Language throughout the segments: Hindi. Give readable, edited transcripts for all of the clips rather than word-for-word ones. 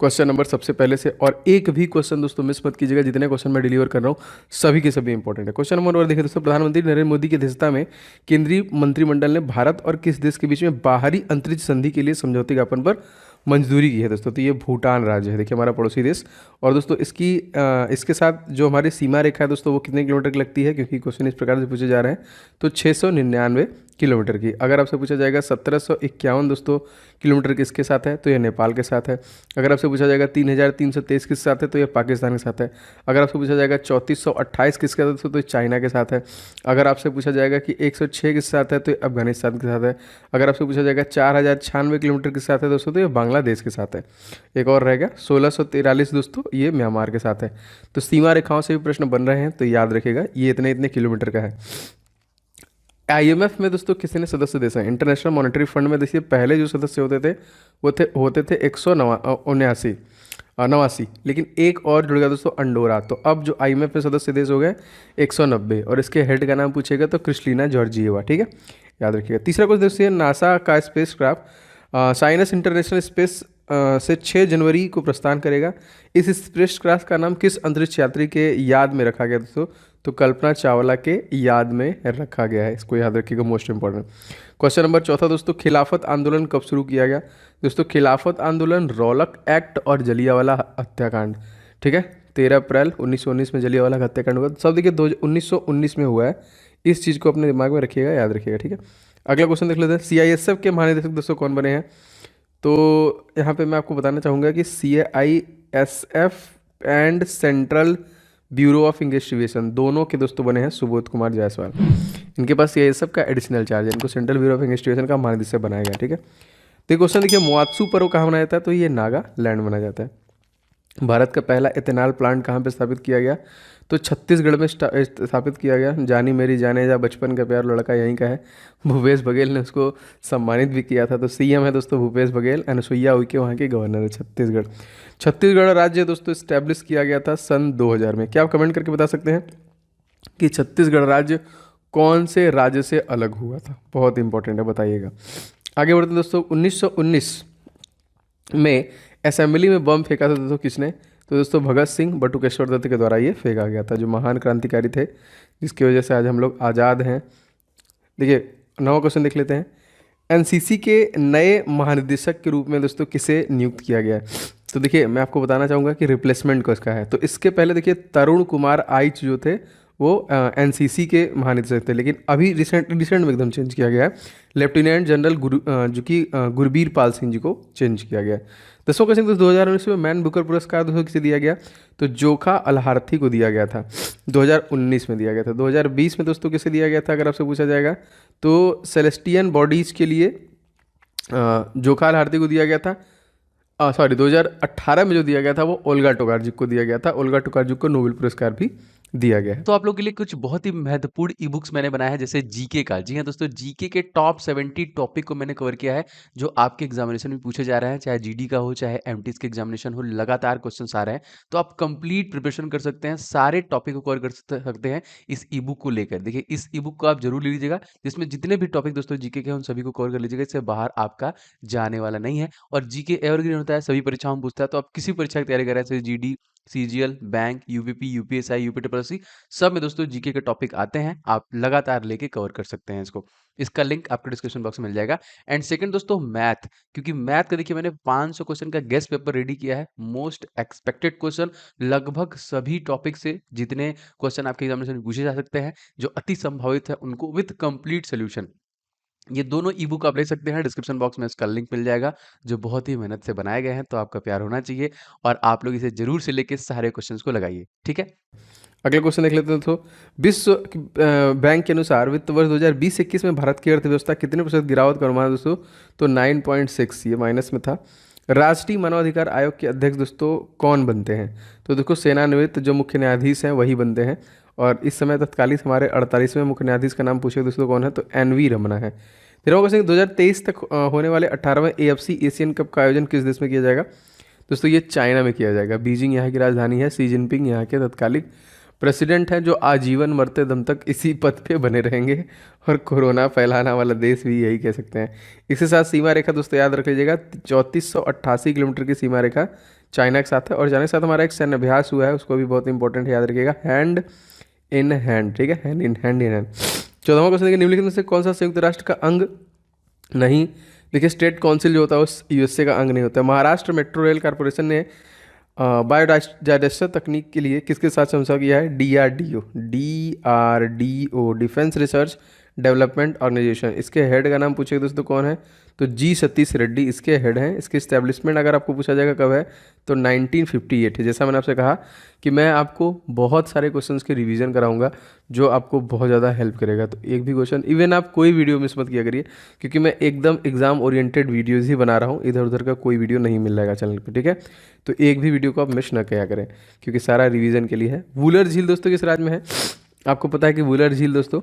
क्वेश्चन नंबर सबसे पहले से, और एक भी क्वेश्चन दोस्तों मिस मत कीजिएगा, जितने क्वेश्चन मैं डिलीवर कर रहा हूँ सभी के सभी इंपॉर्टेंट है। क्वेश्चन नंबर 1 देखिए दोस्तों, प्रधानमंत्री नरेंद्र मोदी की अध्यक्षता में केंद्रीय मंत्रिमंडल ने भारत और किस देश के बीच में बाहरी अंतरिक्ष संधि के लिए समझौते ज्ञापन पर मंजूरी की है दोस्तों? तो ये भूटान राज्य है, देखिए हमारा पड़ोसी देश। और दोस्तों इसके साथ जो हमारी सीमा रेखा है दोस्तों वो कितने किलोमीटर की लगती है, क्योंकि क्वेश्चन इस प्रकार से पूछे जा रहे हैं, तो 699 किलोमीटर की। अगर आपसे पूछा जाएगा 1751 दोस्तों किलोमीटर किसके साथ है, तो ये नेपाल के साथ है। अगर आपसे पूछा जाएगा 3323 किसके साथ है, तो ये पाकिस्तान के साथ है। अगर आपसे पूछा जाएगा 3428 किसके साथ है, तो ये चाइना के साथ है। अगर आपसे पूछा जाएगा कि 106 किसके साथ है, तो ये अफगानिस्तान के साथ है। अगर आपसे पूछा जाएगा 4096 किलोमीटर के साथ है दोस्तों, तो ये बांग्लादेश के साथ है। एक और रहेगा 1643 दोस्तों, ये म्यांमार के साथ है। तो सीमा रेखाओं से भी प्रश्न बन रहे हैं, तो याद रखिएगा ये इतने इतने किलोमीटर का है। आईएमएफ में दोस्तों कितने सदस्य देश हैं? इंटरनेशनल मॉनेटरी फंड में देखिए पहले जो सदस्य होते थे 179 नवासी, लेकिन एक और जुड़ गया दोस्तों अंडोरा। तो अब जो आईएमएफ में सदस्य देश हो गए 190, और इसके हेड का नाम पूछेगा तो क्रिस्टलिना जॉर्जिएवा, ठीक है, याद रखिएगा। तीसरा क्वेश्चन दोस्तों, नासा का space craft sinus international space से 6 जनवरी को प्रस्थान करेगा। इस स्पेस क्राफ्ट का नाम किस अंतरिक्ष यात्री के याद में रखा गया दोस्तों? तो कल्पना चावला के याद में रखा गया है, इसको याद रखिएगा, मोस्ट इंपॉर्टेंट। क्वेश्चन नंबर 4 दोस्तों, खिलाफत आंदोलन कब शुरू किया गया? दोस्तों खिलाफत आंदोलन, रौलक एक्ट और जलियांवाला हत्याकांड, ठीक है, 13 अप्रैल 1919 में जलियांवाला हत्याकांड हुआ। सब देखिए 1919 में हुआ है, इस चीज़ को अपने दिमाग में रखिएगा, याद रखिएगा, ठीक है। अगला क्वेश्चन देख लेते हैं, सीआईएसएफ के महानिदेशक दोस्तों कौन बने हैं? तो यहाँ पे मैं आपको बताना चाहूँगा कि CISF and central bureau of investigation दोनों के दोस्तों बने हैं सुबोध कुमार जायसवाल। इनके पास सीआईएसएफ का एडिशनल चार्ज है, इनको सेंट्रल ब्यूरो ऑफ इन्वेस्टिगेशन का महानिदेशक बनाया गया, ठीक है। तो क्वेश्चन देखिए, मुआत्सु पर्व कहाँ मनाया जाता है? तो ये नागालैंड मनाया जाता है। भारत का पहला एथेनॉल प्लांट कहाँ पे स्थापित किया गया? तो छत्तीसगढ़ में स्थापित किया गया। जानी मेरी जाने जा बचपन का प्यार लड़का यहीं का है, भूपेश बघेल ने उसको सम्मानित भी किया था। तो सीएम है दोस्तों भूपेश बघेल, अनुसुईया उइके वहाँ के गवर्नर है छत्तीसगढ़। छत्तीसगढ़ राज्य दोस्तों इस्टेब्लिश किया गया था सन 2000 में। क्या आप कमेंट करके बता सकते हैं कि छत्तीसगढ़ राज्य कौन से राज्य से अलग हुआ था? बहुत इंपॉर्टेंट है, बताइएगा। आगे बढ़ते हैं दोस्तों, 1919 में असेंबली में बम फेंका था दोस्तों किसने? तो दोस्तों भगत सिंह बटुकेश्वर दत्त के द्वारा ये फेंका गया था, जो महान क्रांतिकारी थे, जिसकी वजह से आज हम लोग आज़ाद हैं। देखिए 9वां क्वेश्चन देख लेते हैं, एनसीसी के नए महानिदेशक के रूप में दोस्तों किसे नियुक्त किया गया है? तो देखिए मैं आपको बताना चाहूँगा कि रिप्लेसमेंट किसका है। तो इसके पहले देखिए तरुण कुमार आइच जो थे वो एनसीसी के महानिदेशक थे, लेकिन अभी रिसेंट में एकदम चेंज किया गया है, लेफ्टिनेंट जनरल गुरबीर पाल सिंह जी को चेंज किया गया है। 10वां क्वेश्चन दोस्तों, 2019 में मैन बुकर पुरस्कार दोस्तों किसे दिया गया? तो जोखा अलहार्थी को दिया गया था, 2019 में दिया गया था। 2020 में दोस्तों किसे दिया गया था अगर आपसे पूछा जाएगा? तो सेलेस्टियन बॉडीज के लिए जोखा अलहार्थी को दिया गया था। सॉरी 2018 में जो दिया गया था वो ओल्गा टोकार्जिक को दिया गया था। ओल्गा टोकार्जिक को नोबेल पुरस्कार भी दिया गया है। तो आप लोगों के लिए कुछ बहुत ही महत्वपूर्ण ई बुक्स मैंने बनाया है, जैसे जीके का। जी हाँ दोस्तों, जीके के टॉप 70 टॉपिक को मैंने कवर किया है जो आपके एग्जामिनेशन में पूछे जा रहे हैं, चाहे जीडी का हो चाहे एमटीएस के एग्जामिनेशन हो, लगातार क्वेश्चंस आ रहे हैं। तो आप कंप्लीट प्रिपरेशन कर सकते हैं, सारे टॉपिक को कवर कर सकते हैं इस ई बुक को लेकर। देखिए इस ई बुक को आप जरूर ले लीजिएगा, जिसमें जितने भी टॉपिक दोस्तों जीके के हैं उन सभी को कवर कर लीजिएगा, इससे बाहर आपका जाने वाला नहीं है। और जीके एवरग्रीन होता है, सभी परीक्षाओं में पूछता है, तो आप किसी परीक्षा की तैयारी कर रहे हैं, जैसे GD, CGL, bank, UPP, UPSI, UP triple SC, सब में दोस्तों जीके के टॉपिक आते हैं, आप लगातार लेके कवर कर सकते हैं इसको। इसका लिंक आपको डिस्क्रिप्शन बॉक्स में मिल जाएगा। एंड सेकंड दोस्तों मैथ, क्योंकि मैथ का देखिए मैंने 500 क्वेश्चन का गेस्ट पेपर रेडी किया है, मोस्ट एक्सपेक्टेड क्वेश्चन, लगभग सभी टॉपिक से जितने क्वेश्चन आपके एग्जामिनेशन में पूछे जा सकते हैं, जो अति संभावित है उनको विद कंप्लीट सोल्यूशन, ये दोनों ई बुक आप ले सकते हैं। डिस्क्रिप्शन बॉक्स में इसका लिंक मिल जाएगा, जो बहुत ही मेहनत से बनाए गए हैं। तो आपका प्यार होना चाहिए और आप लोग इसे जरूर से लेके सारे क्वेश्चंस को लगाइए, ठीक है। अगला क्वेश्चन देख लेते हैं। तो विश्व बैंक के अनुसार वित्त वर्ष 2020-21 में भारत की अर्थव्यवस्था कितने प्रतिशत गिरावट का अनुमान है दोस्तों? तो 9.6, ये माइनस में था। राष्ट्रीय मानवाधिकार आयोग के अध्यक्ष दोस्तों कौन बनते हैं? तो देखो सेवानिवृत्त जो मुख्य न्यायाधीश हैं वही बनते हैं, और इस समय तत्कालीन हमारे 48वें मुख्य न्यायाधीश का नाम पूछे दोस्तों कौन है? तो एनवी रमना है। 13वां क्वेश्चन, 2023 तक होने वाले 18वें एएफसी एशियन कप का आयोजन किस देश में किया जाएगा? दोस्तों ये चाइना में किया जाएगा। बीजिंग यहाँ की राजधानी है, शी जिनपिंग यहाँ के तत्कालिक प्रेसिडेंट हैं जो आजीवन मरते दम तक इसी पद पे बने रहेंगे, और कोरोना फैलाना वाला देश भी यही कह सकते हैं। इसके साथ सीमा रेखा दोस्तों याद रख लीजिएगा, 3488 किलोमीटर की सीमा रेखा चाइना के साथ है। और चाइना के साथ हमारा एक सैन्य अभ्यास हुआ है, उसको भी बहुत इंपॉर्टेंट याद रखिएगा, हैंड इन हैंड, ठीक है, हैंड इन हैंड। 14वां क्वेश्चन देखिए, निम्नलिखित में से कौन सा संयुक्त राष्ट्र का अंग नहीं? देखिए, स्टेट काउंसिल जो होता है उस यूएसए का अंग नहीं होता है। महाराष्ट्र मेट्रो रेल कॉरपोरेशन ने बायोडाइवर्सिटी तकनीक के लिए किसके साथ समझौता किया है? DRDO, defence research development organisation. इसके हेड का नाम पूछेगा दोस्तों कौन है? तो जी सतीश रेड्डी इसके हेड हैं। इसके इस्टेब्लिशमेंट अगर आपको पूछा जाएगा कब है, तो 1958 है। जैसा मैंने आपसे कहा कि मैं आपको बहुत सारे क्वेश्चंस के रिवीजन कराऊंगा जो आपको बहुत ज़्यादा हेल्प करेगा। तो एक भी क्वेश्चन, इवन आप कोई वीडियो मिस मत किया करिए, क्योंकि मैं एकदम एग्जाम ओरिएंटेड वीडियोज़ ही बना रहा हूँ, इधर उधर का कोई वीडियो नहीं मिल जाएगा चैनल पर, ठीक है। तो एक भी वीडियो को आप मिस ना किया करें, क्योंकि सारा रिवीजन के लिए है। वुलर झील दोस्तों किस राज्य में है? आपको पता है कि वुलर झील दोस्तों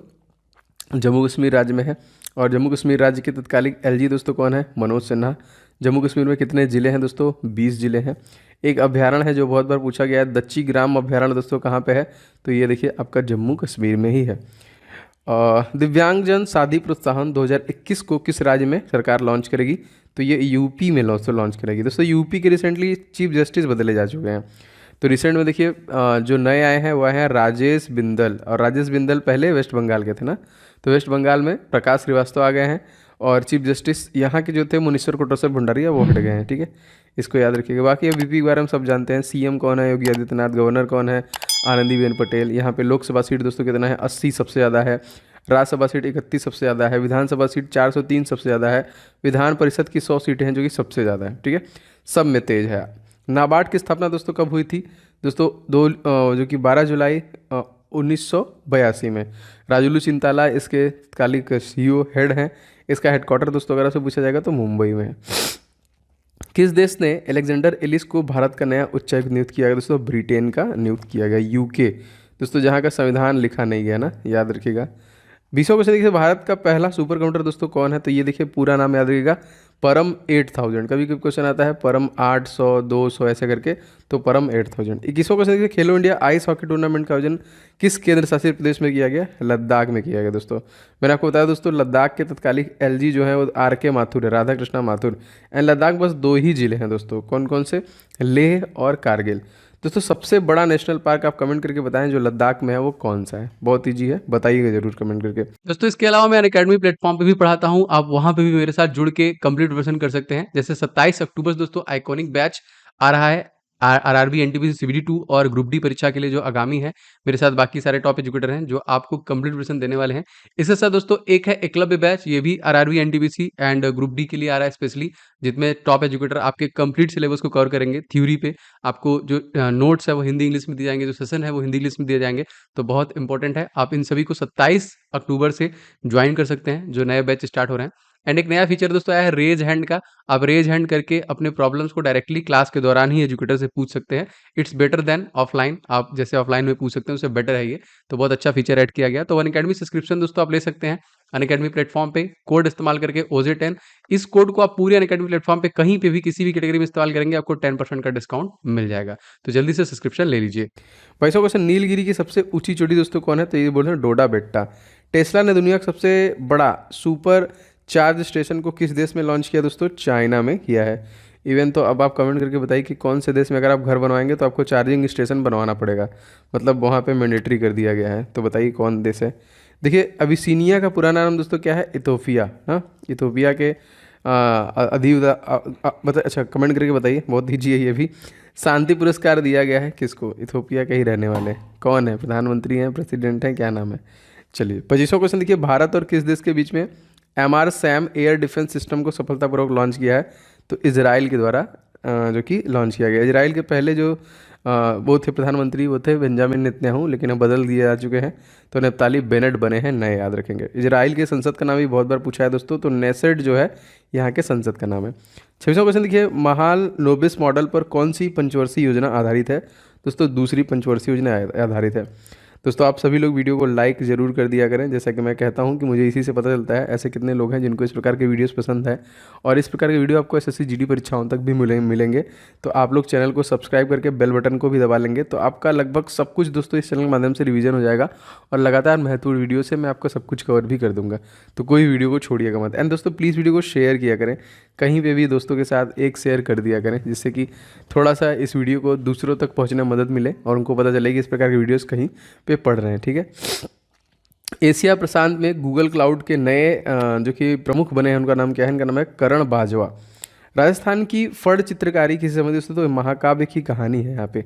जम्मू कश्मीर राज्य में है। और जम्मू कश्मीर राज्य के तत्कालिक एलजी दोस्तों कौन है? मनोज सिन्हा। जम्मू कश्मीर में कितने ज़िले हैं दोस्तों? 20 ज़िले हैं। एक अभ्यारण्य है जो बहुत बार पूछा गया है, दच्ची ग्राम अभ्यारण्य दोस्तों कहाँ पे है? तो ये देखिए आपका जम्मू कश्मीर में ही है। दिव्यांगजन शादी प्रोत्साहन 2021 को किस राज्य में सरकार लॉन्च करेगी? तो ये यूपी में लॉन्च करेगी दोस्तों। यूपी के रिसेंटली चीफ जस्टिस बदले जा चुके हैं। तो रिसेंट में देखिए जो नए आए हैं वह हैं राजेश बिंदल, और राजेश बिंदल पहले वेस्ट बंगाल के थे ना, तो वेस्ट बंगाल में प्रकाश श्रीवास्तव आ गए हैं। और चीफ जस्टिस यहाँ के जो थे मुनीश्वर कोटोसर भंडारिया, वो हट गए हैं, ठीक है, इसको याद रखिएगा। बाकी वीपी के बारे में सब जानते हैं। सीएम कौन है? योगी आदित्यनाथ। गवर्नर कौन है? आनंदीबेन पटेल। यहाँ पे लोकसभा सीट दोस्तों कितना है? 80 सबसे ज़्यादा है। राज्यसभा सीट 31 सबसे ज़्यादा है। विधानसभा सीट 403 सबसे ज़्यादा है। विधान परिषद की 100 सीटें हैं जो कि सबसे ज़्यादा है, ठीक है, सब में तेज है। नाबार्ड की स्थापना दोस्तों कब हुई थी? दोस्तों जो कि 12 जुलाई 1982 में। राजुलू चिंताला इसके तत्कालिक सीईओ हेड हैं। इसका हेडक्वार्टर दोस्तों अगर आपसे पूछा जाएगा तो मुंबई में है। किस देश ने अलेक्जेंडर एलिस को भारत का नया उच्चायुक्त नियुक्त किया गया? दोस्तों ब्रिटेन का नियुक्त किया गया, यूके दोस्तों, जहाँ का संविधान लिखा नहीं गया ना, याद रखिएगा। 20वां क्वेश्चन देखिए, भारत का पहला सुपर कंप्यूटर दोस्तों कौन है? तो ये देखिए पूरा नाम याद रखिएगा, परम 8000। कभी कभी क्वेश्चन आता है परम 800 200 ऐसे करके, तो परम 8000। 21वां क्वेश्चन देखिए, खेलो इंडिया आइस हॉकी टूर्नामेंट का आयोजन किस केंद्र शासित प्रदेश में किया गया? लद्दाख में किया गया दोस्तों। मैंने आपको बताया दोस्तों, लद्दाख के तत्कालिक एलजी जो है वो आर.के. माथुर है, राधा कृष्णा माथुर। एंड लद्दाख बस 2 ही जिले हैं दोस्तों, कौन कौन से? लेह और कारगिल। दोस्तों सबसे बड़ा नेशनल पार्क आप कमेंट करके बताएं जो लद्दाख में है वो कौन सा है? बहुत ईजी है, बताइएगा जरूर कमेंट करके। दोस्तों इसके अलावा मैं अनअकैडमी प्लेटफॉर्म पे भी पढ़ाता हूँ, आप वहाँ पे भी मेरे साथ जुड़ के कंप्लीट प्रिपरेशन कर सकते हैं। जैसे 27 अक्टूबर से दोस्तों आइकॉनिक बैच आ रहा है, आरआरबी एनटीपीसी सीबीडी 2 और ग्रुप डी परीक्षा के लिए जो आगामी है। मेरे साथ बाकी सारे टॉप एजुकेटर हैं जो आपको कंप्लीट प्रिपरेशन देने वाले हैं। इसके साथ दोस्तों एक है एकलव्य बैच, ये भी RRB NTPC and group D के लिए आ रहा है स्पेशली, जिसमें टॉप एजुकेटर आपके कंप्लीट सिलेबस को कवर करेंगे। थ्योरी पे आपको जो नोट्स है वो हिंदी इंग्लिश में दिए जाएंगे, जो सेशन है वो हिंदी इंग्लिश में दिए जाएंगे। तो बहुत इंपॉर्टेंट है, आप इन सभी को 27 अक्टूबर से ज्वाइन कर सकते हैं जो नए बैच स्टार्ट हो रहे हैं। एंड एक नया फीचर दोस्तों आया है रेज हैंड का। आप रेज हैंड करके अपने प्रॉब्लम्स को डायरेक्टली क्लास के दौरान ही एजुकेटर से पूछ सकते हैं। इट्स बेटर देन ऑफलाइन, आप जैसे ऑफलाइन में पूछ सकते हैं उससे बेटर है ये, तो बहुत अच्छा फीचर ऐड किया गया। तो अनअकैडमी सब्सक्रिप्शन दोस्तों आप ले सकते हैं अनअकैडमी प्लेटफॉर्म पे, कोड इस्तेमाल करके OJ10। इस कोड को आप पूरे अनअकैडमी प्लेटफॉर्म पे कहीं पे भी किसी भी कैटेगरी में इस्तेमाल करेंगे, आपको 10% का डिस्काउंट मिल जाएगा। तो जल्दी से सब्सक्रिप्शन ले लीजिए। 22वां क्वेश्चन, नीलगिरी की सबसे ऊंची चोटी दोस्तों कौन है? तो ये बोल रहे हैं डोडा बेट्टा। टेस्ला ने दुनिया का सबसे बड़ा सुपर चार्ज स्टेशन को किस देश में लॉन्च किया? दोस्तों चाइना में किया है। इवन तो अब आप कमेंट करके बताइए कि कौन से देश में अगर आप घर बनवाएंगे तो आपको चार्जिंग स्टेशन बनवाना पड़ेगा, मतलब वहाँ पे मैंडेटरी कर दिया गया है। तो बताइए कौन देश है? देखिए अबिसीनिया का पुराना नाम दोस्तों क्या है? इथोपिया। हाँ, इथोपिया के मतलब अच्छा कमेंट करके बताइए, बहुत ईजी है ये भी। शांति पुरस्कार दिया गया है किसको? इथोपिया के ही रहने वाले कौन है? प्रधानमंत्री हैं, प्रेसिडेंट हैं, क्या नाम है? चलिए 25वां क्वेश्चन देखिए, भारत और किस देश के बीच में MR-SAM एयर डिफेंस सिस्टम को सफलतापूर्वक लॉन्च किया है? तो इजराइल के द्वारा जो कि लॉन्च किया गया। इजराइल के पहले जो वो थे प्रधानमंत्री, वो थे बेंजामिन नेतन्याहू, लेकिन अब बदल दिए जा चुके हैं, तो नफ्ताली बेनेट बने हैं नए, याद रखेंगे। इजराइल के संसद का नाम भी बहुत बार पूछा है दोस्तों, तो नेसेट जो है यहाँ के संसद का नाम है। 26वां क्वेश्चन देखिए, महाल नोबिस मॉडल पर कौन सी पंचवर्षीय योजना आधारित है? दोस्तों दूसरी पंचवर्षीय योजना आधारित है। दोस्तों आप सभी लोग वीडियो को लाइक ज़रूर कर दिया करें, जैसा कि मैं कहता हूं कि मुझे इसी से पता चलता है ऐसे कितने लोग हैं जिनको इस प्रकार के वीडियोस पसंद है। और इस प्रकार के वीडियो आपको एसएससी जीडी परीक्षाओं तक भी मिलेंगे। तो आप लोग चैनल को सब्सक्राइब करके बेल बटन को भी दबा लेंगे तो आपका लगभग सब कुछ दोस्तों इस चैनल के माध्यम से रिवीजन हो जाएगा और लगातार महत्वपूर्ण वीडियो से मैं आपका सब कुछ कवर भी कर दूंगा। तो कोई वीडियो को छोड़िएगा मत। एंड दोस्तों प्लीज़ वीडियो को शेयर किया करें, कहीं पे भी दोस्तों के साथ एक शेयर कर दिया करें, जिससे कि थोड़ा सा इस वीडियो को दूसरों तक पहुंचने में मदद मिले और उनको पता चले कि इस प्रकार के वीडियोस कहीं पे पढ़ रहे हैं। ठीक है। एशिया प्रशांत में गूगल क्लाउड के नए जो कि प्रमुख बने हैं, उनका नाम क्या है? इनका नाम है करण बाजवा। राजस्थान की फड़ चित्रकारी किसी समझ दोस्तों, तो महाकाव्य की कहानी है यहाँ पे।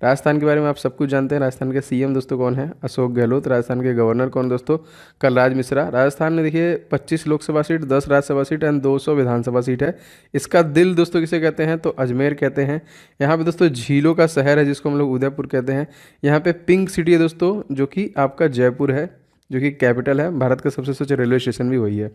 राजस्थान के बारे में आप सब कुछ जानते हैं। राजस्थान के सीएम दोस्तों कौन है? अशोक गहलोत। राजस्थान के गवर्नर कौन दोस्तों? कलराज मिश्रा। राजस्थान में देखिए 25 Lok Sabha seat, 10 Rajya Sabha seat and 200 Vidhan Sabha seat है। इसका दिल दोस्तों किसे कहते हैं? तो अजमेर कहते हैं। यहाँ पे दोस्तों झीलों का शहर है जिसको हम लोग उदयपुर कहते हैं। यहाँ पे पिंक सिटी है दोस्तों, जो कि आपका जयपुर है, जो कि कैपिटल है। भारत का सबसे स्वच्छ रेलवे स्टेशन भी वही है।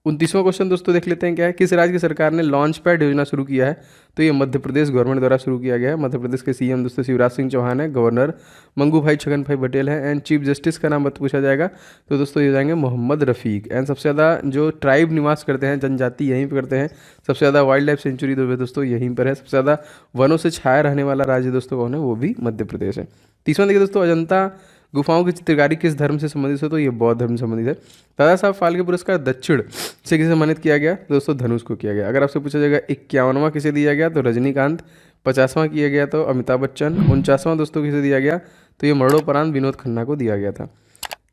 29वां क्वेश्चन दोस्तों देख लेते हैं क्या है? किस राज्य की सरकार ने लॉन्च पैड योजना शुरू किया है? तो ये मध्य प्रदेश गवर्नमेंट द्वारा शुरू किया गया है। मध्य प्रदेश के सीएम दोस्तों शिवराज सिंह चौहान है, गवर्नर मंगू भाई छगन भाई पटेल है एंड चीफ जस्टिस का नाम मत पूछा जाएगा तो दोस्तों ये जाएंगे मोहम्मद रफ़ीक। एंड सबसे ज़्यादा जो ट्राइब निवास करते हैं, जनजाति यहीं पर करते हैं। सबसे ज़्यादा वाइल्ड लाइफ सेंचुरी दोस्तों यहीं पर है। सबसे ज़्यादा वनों से छाया रहने वाला राज्य दोस्तों कौन है? वो भी मध्य प्रदेश है। 30वां देखिए दोस्तों, अजंता गुफाओं की चित्रकारी किस धर्म से संबंधित है? तो ये बौद्ध धर्म से संबंधित है। दादा साहब फाल्के पुरस्कार दक्षिण से किसे सम्मानित किया गया? तो दोस्तों धनुष को किया गया। अगर आपसे पूछा जाएगा 51वां किसे दिया गया? तो रजनीकांत। 50वां किया गया तो अमिताभ बच्चन। 49वां दोस्तों किसे दिया गया? तो ये मरणोपरांत विनोद खन्ना को दिया गया था।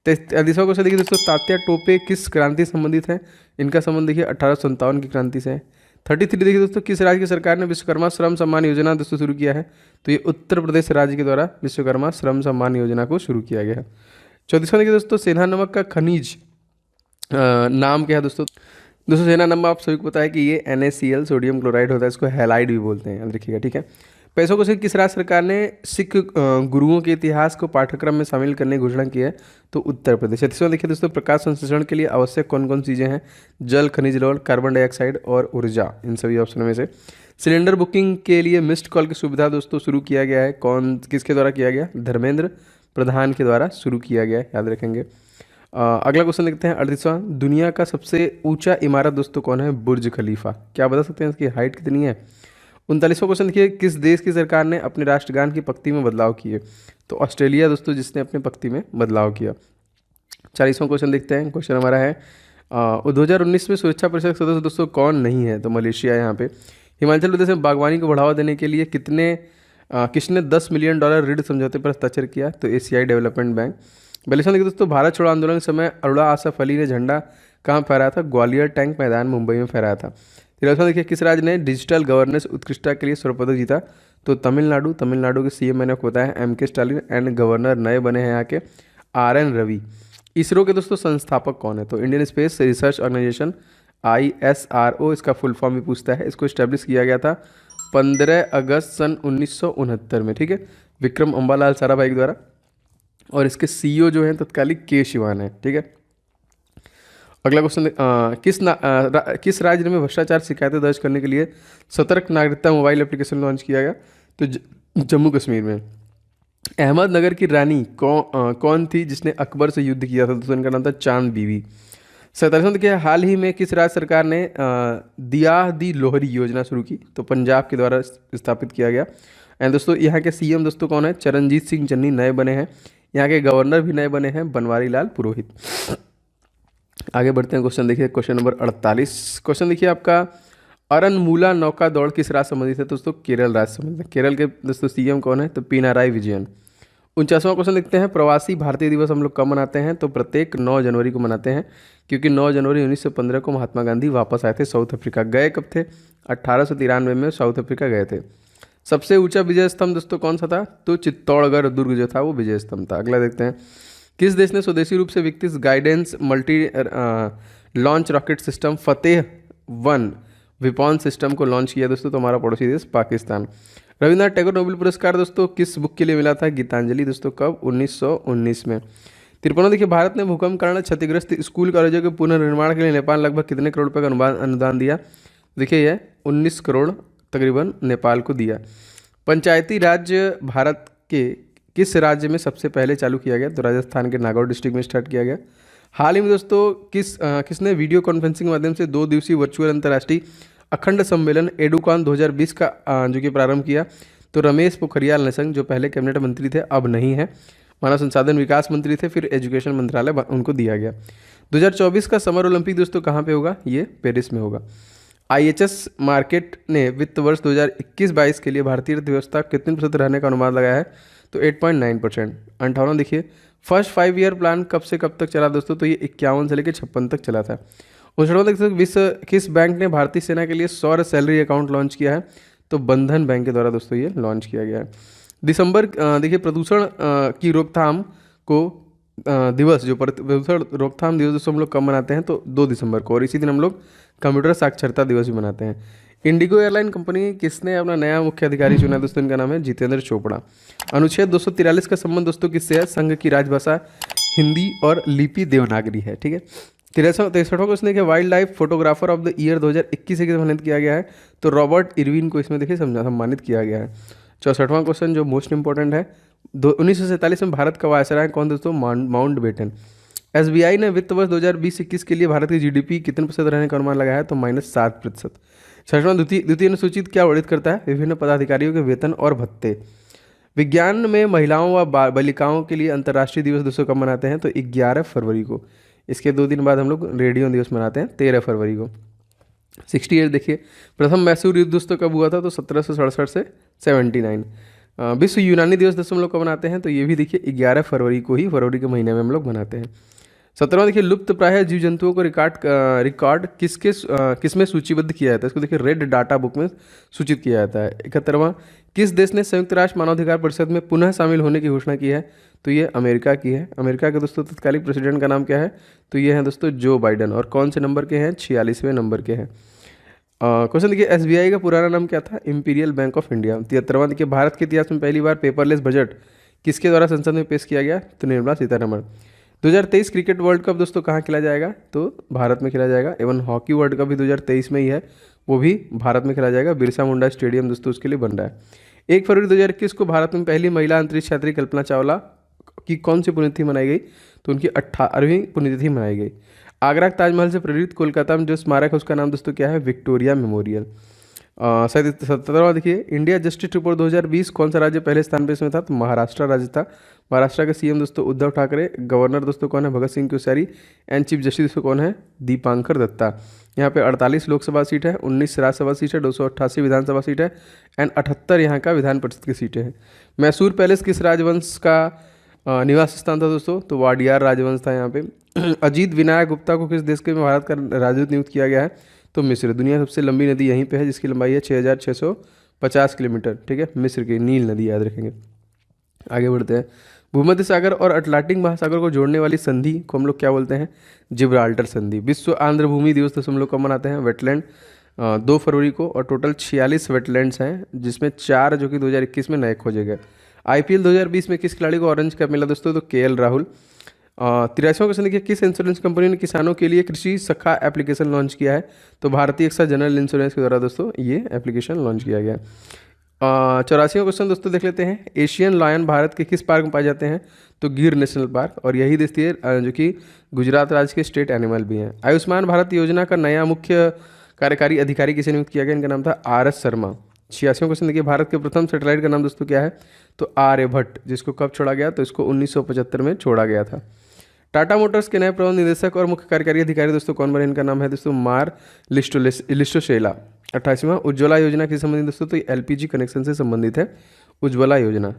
33वां क्वेश्चन देखिए दोस्तों, तात्या टोपे किस क्रांति से संबंधित है? इनका संबंध देखिए 1857 की क्रांति से है। 33 देखिए दोस्तों, किस राज्य की सरकार ने विश्वकर्मा श्रम सम्मान योजना दोस्तों शुरू किया है? तो ये उत्तर प्रदेश राज्य के द्वारा विश्वकर्मा श्रम सम्मान योजना को शुरू किया गया है। 34वां देखिए दोस्तों, सेंधा नमक का खनिज नाम क्या है दोस्तों? दोस्तों सेंधा नमक आप सभी को पता है कि ये NaCl सोडियम क्लोराइड होता है, इसको हैलाइड भी बोलते हैं, याद रखिएगा। ठीक है। पैसों को सिर्फ किस राज्य सरकार ने सिख गुरुओं के इतिहास को पाठ्यक्रम में शामिल करने की घोषणा की है? तो उत्तर प्रदेश। 36वां देखिए दोस्तों, प्रकाश संश्लेषण के लिए आवश्यक कौन कौन चीज़ें हैं? जल, खनिज लवण, कार्बन डाइऑक्साइड और ऊर्जा, इन सभी ऑप्शनों में से। सिलेंडर बुकिंग के लिए मिस्ड कॉल की सुविधा दोस्तों शुरू किया गया है, कौन किसके द्वारा किया गया? धर्मेंद्र प्रधान के द्वारा शुरू किया गया है, याद रखेंगे। अगला क्वेश्चन देखते हैं 38वां, दुनिया का सबसे ऊंचा इमारत दोस्तों कौन है? बुर्ज खलीफा। क्या बता सकते हैं इसकी हाइट कितनी है? 39वां क्वेश्चन देखिए, किस देश की सरकार ने अपने राष्ट्रगान की पंक्ति में बदलाव किए? तो ऑस्ट्रेलिया दोस्तों, जिसने अपने पंक्ति में बदलाव किया। 40वां क्वेश्चन देखते हैं। क्वेश्चन हमारा है 2019 में सुरक्षा परिषद के सदस्य दोस्तों कौन नहीं है? तो मलेशिया यहाँ पे। हिमाचल प्रदेश में बागवानी को बढ़ावा देने के लिए किसने $10 मिलियन ऋण समझौते पर हस्ताक्षर किया? तो एशियाई डेवलपमेंट बैंक। 42वां देखिए दोस्तों, भारत छोड़ो आंदोलन के समय अरुणा आसफ अली ने झंडा कहाँ फहराया था? ग्वालियर टैंक मैदान मुंबई में फहराया था। 43वां देखिए, किस राज्य ने डिजिटल गवर्नेंस उत्कृष्टता के लिए स्वर्ण पदक जीता? तो तमिलनाडु। तमिलनाडु के सीएम मैंने आपको बताया MK स्टालिन एंड गवर्नर नए बने हैं यहाँ के RN रवि। इसरो के दोस्तों संस्थापक कौन है? तो Indian space research organisation ISRO, इसका फुल फॉर्म भी पूछता है। इसको स्टैब्लिश किया गया था 15 अगस्त सन 1969 में। ठीक है, विक्रम अम्बालाल साराभाई के द्वारा। और इसके CEO जो हैं तत्कालिक K शिवान है। ठीक है। अगला क्वेश्चन, किस राज्य में भ्रष्टाचार शिकायतें दर्ज करने के लिए सतर्क नागरिकता मोबाइल एप्लीकेशन लॉन्च किया गया? तो जम्मू कश्मीर में। अहमदनगर की रानी कौन थी जिसने अकबर से युद्ध किया था? तो इनका नाम था चांद बीवी। 47वां देखिए, हाल ही में किस राज्य सरकार ने दिया दी लोहरी योजना शुरू की? तो पंजाब के द्वारा स्थापित किया गया। एंड दोस्तों यहाँ के CM दोस्तों कौन है? चरणजीत सिंह चन्नी नए बने हैं। यहाँ के गवर्नर भी नए बने हैं, बनवारी लाल पुरोहित। आगे बढ़ते हैं। क्वेश्चन देखिए, क्वेश्चन नंबर 48। क्वेश्चन देखिए आपका, अरनमूला नौका दौड़ किस राज्य संबंधित है? दोस्तों केरल राज्य संबंधित है। केरल के दोस्तों CM कौन है? तो पिनाराई विजयन। 49वां क्वेश्चन देखते हैं, प्रवासी भारतीय दिवस हम लोग कब मनाते हैं? तो प्रत्येक 9 जनवरी को मनाते हैं, क्योंकि 9 जनवरी 1915 को महात्मा गांधी वापस आए थे साउथ अफ्रीका। गए कब थे? 1893 में साउथ अफ्रीका गए थे। सबसे ऊंचा विजय स्तंभ दोस्तों कौन सा था? तो चित्तौड़गढ़ दुर्ग जो था वो विजय स्तंभ था। अगला देखते हैं, किस देश ने स्वदेशी रूप से विकसित guidance multi launch rocket system Fateh 1 weapon system को लॉन्च किया दोस्तों? तो हमारा पड़ोसी देश पाकिस्तान। रविन्द्रनाथ टैगोर नोबेल पुरस्कार दोस्तों किस बुक के लिए मिला था? गीतांजलि दोस्तों, कब? 1919 में। 53वां देखिए, भारत ने भूकंप कारण क्षतिग्रस्त स्कूल कॉलेजों के पुनर्निर्माण के लिए नेपाल लगभग कितने करोड़ रुपए का अनुदान दिया? देखिए यह 19 करोड़ तकरीबन नेपाल को दिया। पंचायती राज्य भारत के किस राज्य में सबसे पहले चालू किया गया? तो राजस्थान के नागौर डिस्ट्रिक्ट में स्टार्ट किया गया। हाल ही में दोस्तों किसने वीडियो कॉन्फ्रेंसिंग के माध्यम से 2 दिवसीय वर्चुअल अंतर्राष्ट्रीय अखंड सम्मेलन एडुकॉन 2020 का जो कि प्रारंभ किया? तो रमेश पोखरियाल निशंक, जो पहले कैबिनेट मंत्री थे, अब नहीं है, मानव संसाधन विकास मंत्री थे, फिर एजुकेशन मंत्रालय उनको दिया गया। 2024 का समर ओलंपिक दोस्तों कहाँ पे होगा? ये पेरिस में होगा। IHS मार्केट ने वित्त वर्ष 2021-22 के लिए भारतीय अर्थव्यवस्था कितने प्रतिशत रहने का अनुमान लगाया है? तो 8.9%। 58 देखिए, फर्स्ट 5 ईयर प्लान कब से कब तक चला दोस्तों? तो ये 51 से लेकर 56 तक चला था। 59 किस बैंक ने भारतीय सेना के लिए सौर सैलरी अकाउंट लॉन्च किया है? तो बंधन बैंक के द्वारा दोस्तों ये लॉन्च किया गया है। दिसंबर देखिए, प्रदूषण की रोकथाम को दिवस, जो प्रदूषण रोकथाम दिवस दोस्तों हम लोग कब मनाते हैं? तो 2 दिसंबर को, और इसी दिन हम लोग कंप्यूटर साक्षरता दिवस भी मनाते हैं। इंडिगो एयरलाइन कंपनी किसने अपना नया मुख्य अधिकारी चुना? दोस्तों इनका नाम है जितेंद्र चोपड़ा। अनुच्छेद 243 का संबंध दोस्तों किससे है? संघ की राजभाषा हिंदी और लिपि देवनागरी है, ठीक है। 63वां क्वेश्चन देखिए, wild life photographer of the year 2021 से सम्मानित किया गया है? तो रॉबर्ट इरविन को इसमें देखिए सम्मानित किया गया है। 64वां क्वेश्चन जो मोस्ट इंपॉर्टेंट है, 1947 में भारत का वायसराय कौन दोस्तों? Mount batten. SBI ने वित्त वर्ष 2020-21 के लिए भारत की GDP कितने प्रतिशत रहने का अनुमान लगाया है? तो -7%। 66वां द्वितीय अनुसूचित क्या वर्णित करता है? विभिन्न पदाधिकारियों के वेतन और भत्ते। विज्ञान में महिलाओं व बालिकाओं के लिए अंतर्राष्ट्रीय दिवस दोस्तों कब मनाते हैं? तो 11 फरवरी को। इसके 2 दिन बाद हम लोग रेडियो दिवस मनाते हैं 13 फरवरी को। 68 देखिए, प्रथम मैसूर युद्ध दोस्तों कब हुआ था? तो 1767 से 79। विश्व यूनानी दिवस दोस्तों हम लोग कब मनाते हैं? तो ये भी देखिए 11 फरवरी को ही, फरवरी के महीने में हम लोग मनाते हैं। 17वां देखिए, लुप्त प्राय जीव जंतुओं को रिकॉर्ड किसमें सूचीबद्ध किया जाता है? इसको देखिए रेड डाटा बुक में सूचित किया जाता है। 71वां, किस देश ने संयुक्त राष्ट्र मानवाधिकार परिषद में पुनः शामिल होने की घोषणा की है? तो ये अमेरिका की है। अमेरिका के दोस्तों तत्कालिक प्रेसिडेंट का नाम क्या है? तो ये है दोस्तों जो बाइडन। और कौन से नंबर के हैं? 46वें नंबर के हैं। क्वेश्चन देखिए, SBI का पुराना नाम क्या था? Imperial Bank of India. 73वां देखिए, भारत के इतिहास में पहली बार पेपरलेस बजट किसके द्वारा संसद में पेश किया गया? तो Nirmala Sitharaman. 2023 cricket world cup दोस्तों कहाँ खेला जाएगा? तो भारत में खेला जाएगा। एवं हॉकी वर्ल्ड कप भी 2023 में ही है, वो भी भारत में खेला जाएगा। बिरसा मुंडा स्टेडियम दोस्तों उसके लिए बन रहा है। 1 फरवरी 2021 को भारत में पहली महिला अंतरिक्ष यात्री कल्पना चावला की कौन सी पुण्यतिथि मनाई गई? तो उनकी 18वीं पुण्यतिथि मनाई गई। आगरा के ताजमहल से प्रेरित कोलकाता में जो स्मारक है उसका नाम दोस्तों क्या है? Victoria memorial. 17वां देखिए, इंडिया जस्टिस रिपोर्ट 2020 कौन सा राज्य पहले स्थान पर इसमें था? तो महाराष्ट्र राज्य था। महाराष्ट्र के CM दोस्तों उद्धव ठाकरे। गवर्नर दोस्तों कौन है? Bhagat Singh Koshyari. And chief justice दोस्तों कौन है? दीपांकर दत्ता। यहाँ पे 48 लोकसभा सीट है, 19 राज्यसभा सीट है, 288 विधानसभा सीट है, एंड 78 यहाँ का विधान परिषद की सीटें हैं। मैसूर पैलेस किस राजवंश का निवास स्थान था दोस्तों? तो वाडियार राजवंश था यहाँ पे। अजीत विनायक गुप्ता को किस देश के में भारत का राजदूत नियुक्त किया गया है? तो मिस्र। दुनिया की सबसे लंबी नदी यहीं पे है, जिसकी लंबाई है 6650 किलोमीटर, ठीक है, मिस्र की नील नदी, याद रखेंगे। आगे बढ़ते हैं। भूमध्य सागर और अटलांटिक महासागर को जोड़ने वाली संधि को हम लोग क्या बोलते हैं? जिब्राल्टर संधि। विश्व आंध्र भूमि दिवस तो हम लोग कब मनाते हैं? वेटलैंड 2 फरवरी को। और टोटल 46 वेटलैंड्स हैं, जिसमें 4 जो कि 2021 में नए खोजे गए। IPL 2020 में किस खिलाड़ी को ऑरेंज कैप मिला दोस्तों? तो KL राहुल। 83वां क्वेश्चन देखिए, किस इंश्योरेंस कंपनी ने किसानों के लिए कृषि सखा एप्लीकेशन लॉन्च किया है? तो भारतीय एक्सा जनरल इंश्योरेंस के द्वारा दोस्तों ये एप्लीकेशन लॉन्च किया गया। 84वां क्वेश्चन दोस्तों देख लेते हैं। एशियन लायन भारत के किस पार्क में पाए जाते हैं? तो गिर नेशनल पार्क। और यही देखिए जो कि गुजरात राज्य के स्टेट एनिमल भी हैं। आयुष्मान भारत योजना का नया मुख्य कार्यकारी अधिकारी किसे नियुक्त किया गया? इनका नाम था RS शर्मा। 86वां क्वेश्चन देखिए, भारत के प्रथम सैटेलाइट का नाम दोस्तों क्या है? तो आर्यभट्ट, जिसको कब छोड़ा गया? तो इसको 1975 में छोड़ा गया था। टाटा मोटर्स के नए प्रबंध निदेशक और मुख्य कार्यकारी अधिकारी दोस्तों कौन बने? इनका नाम है दोस्तों मार लिस्टोशेला। 88वां, उज्ज्वला योजना किस संबंधित दोस्तों? तो LPG कनेक्शन से संबंधित है उज्ज्वला योजना।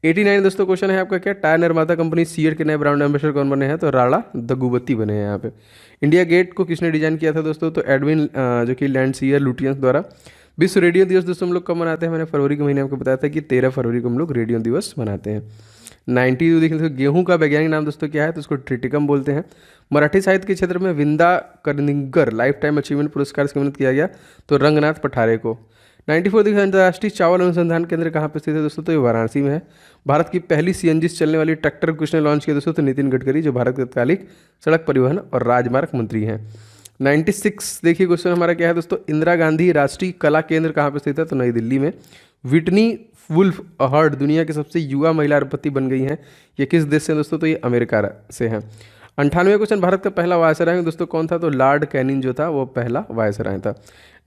89 दोस्तों क्वेश्चन है आपका क्या? टायर निर्माता कंपनी सीएट के नए ब्रांड एम्बेसडर कौन बने हैं? तो राणा दगुबती बने हैं यहाँ पे। इंडिया गेट को किसने डिजाइन किया था दोस्तों? तो एडविन जो कि लैंडसियर लुटियंस द्वारा। विश्व रेडियो दिवस दोस्तों हम लोग कब मनाते हैं? मैंने फरवरी के महीने आपको बताया था कि 13 फरवरी को हम लोग रेडियो दिवस मनाते हैं। 92 देखिए तो गेहूं का वैज्ञानिक नाम दोस्तों क्या है? तो उसको ट्रिटिकम बोलते हैं। मराठी साहित्य के क्षेत्र में विंदा कर्णिकर लाइफ टाइम अचीवमेंट पुरस्कार से सम्मानित किया गया तो रंगनाथ पठारे को। 94 देखिए, अंतर्राष्ट्रीय चावल अनुसंधान केंद्र कहाँ पर स्थित है दोस्तों? तो ये वाराणसी में है। भारत की पहली CNG से चलने वाली ट्रैक्टर किसने लॉन्च किया दोस्तों? तो नितिन गडकरी, जो भारत के तत्कालिक सड़क परिवहन और राजमार्ग मंत्री हैं। 96 देखिए क्वेश्चन हमारा क्या है दोस्तों, इंदिरा गांधी राष्ट्रीय कला केंद्र कहाँ पे स्थित है, तो नई दिल्ली में। विटनी वुल्फ हर्ड दुनिया की सबसे युवा महिला राष्ट्रपति बन गई हैं, ये किस देश से हैं दोस्तों, तो ये अमेरिका से हैं। 98वां क्वेश्चन, भारत का पहला वायसराय दोस्तों कौन था, तो लॉर्ड कैनिंग जो था वो पहला वायसराय था।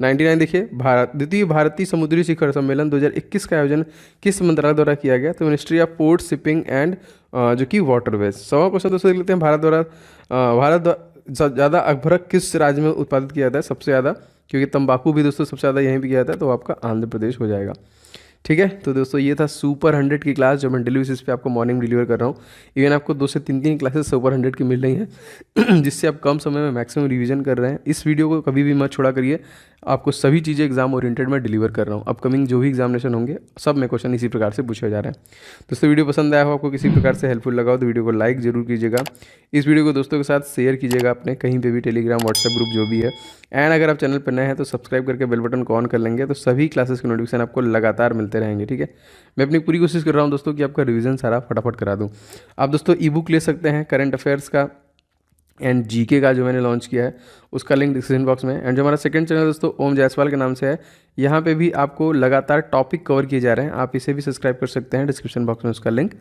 99 देखिए, द्वितीय भारतीय समुद्री शिखर सम्मेलन 2021 का आयोजन किस मंत्रालय द्वारा किया गया, तो ministry of port shipping and जो कि वाटरवेज। 100वां क्वेश्चन दोस्तों देख लेते हैं, भारत ज़्यादा अभ्रक किस राज्य में उत्पादित किया जाता है सबसे ज़्यादा, क्योंकि तंबाकू भी दोस्तों सबसे ज़्यादा यहीं पे किया जाता है, तो आपका आंध्र प्रदेश हो जाएगा। ठीक है, तो दोस्तों ये था सुपर 100 की क्लास जो मैं डेली बेसिस पे आपको मॉर्निंग डिलीवर कर रहा हूँ। इवन आपको 2 से 3 क्लासेस सुपर 100 की मिल रही हैं जिससे आप कम समय में मैक्सिमम रिवीजन कर रहे हैं। इस वीडियो को कभी भी मत छोड़ा करिए, आपको सभी चीज़ें एग्जाम ओरिएंटेड में डिलीवर कर रहा हूँ। अपकमिंग जो भी एग्जामिनेशन होंगे सब में क्वेश्चन इसी प्रकार से पूछे जा रहे हैं। दोस्तों वीडियो पसंद आया हो, आपको किसी प्रकार से हेल्पफुल लगा हो तो वीडियो को लाइक जरूर कीजिएगा। इस वीडियो को दोस्तों के साथ शेयर कीजिएगा अपने कहीं पे भी, टेलीग्राम व्हाट्सएप ग्रुप जो भी है। एंड अगर आप चैनल पर नए हैं तो सब्सक्राइब करके बेल बटन को ऑन कर लेंगे, तो सभी क्लासेस के नोटिफिकेशन आपको लगातार मिलते रहेंगे। ठीक है, मैं अपनी पूरी कोशिश कर रहा हूँ दोस्तों कि आपका रिवीजन सारा फटाफट करा दूँ। आप दोस्तों ई बुक ले सकते हैं करंट अफेयर्स का एंड जीके का जो मैंने लॉन्च किया है, उसका लिंक डिस्क्रिप्शन बॉक्स में। एंड जो हमारा सेकंड चैनल दोस्तों ओम जायसवाल के नाम से है, यहाँ पे भी आपको लगातार टॉपिक कवर किए जा रहे हैं, आप इसे भी सब्सक्राइब कर सकते हैं, डिस्क्रिप्शन बॉक्स में उसका लिंक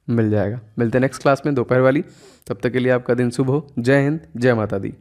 मिल जाएगा। मिलते हैं नेक्स्ट क्लास में दोपहर वाली, तब तक के लिए आपका दिन शुभ हो। जय हिंद, जय माता दी।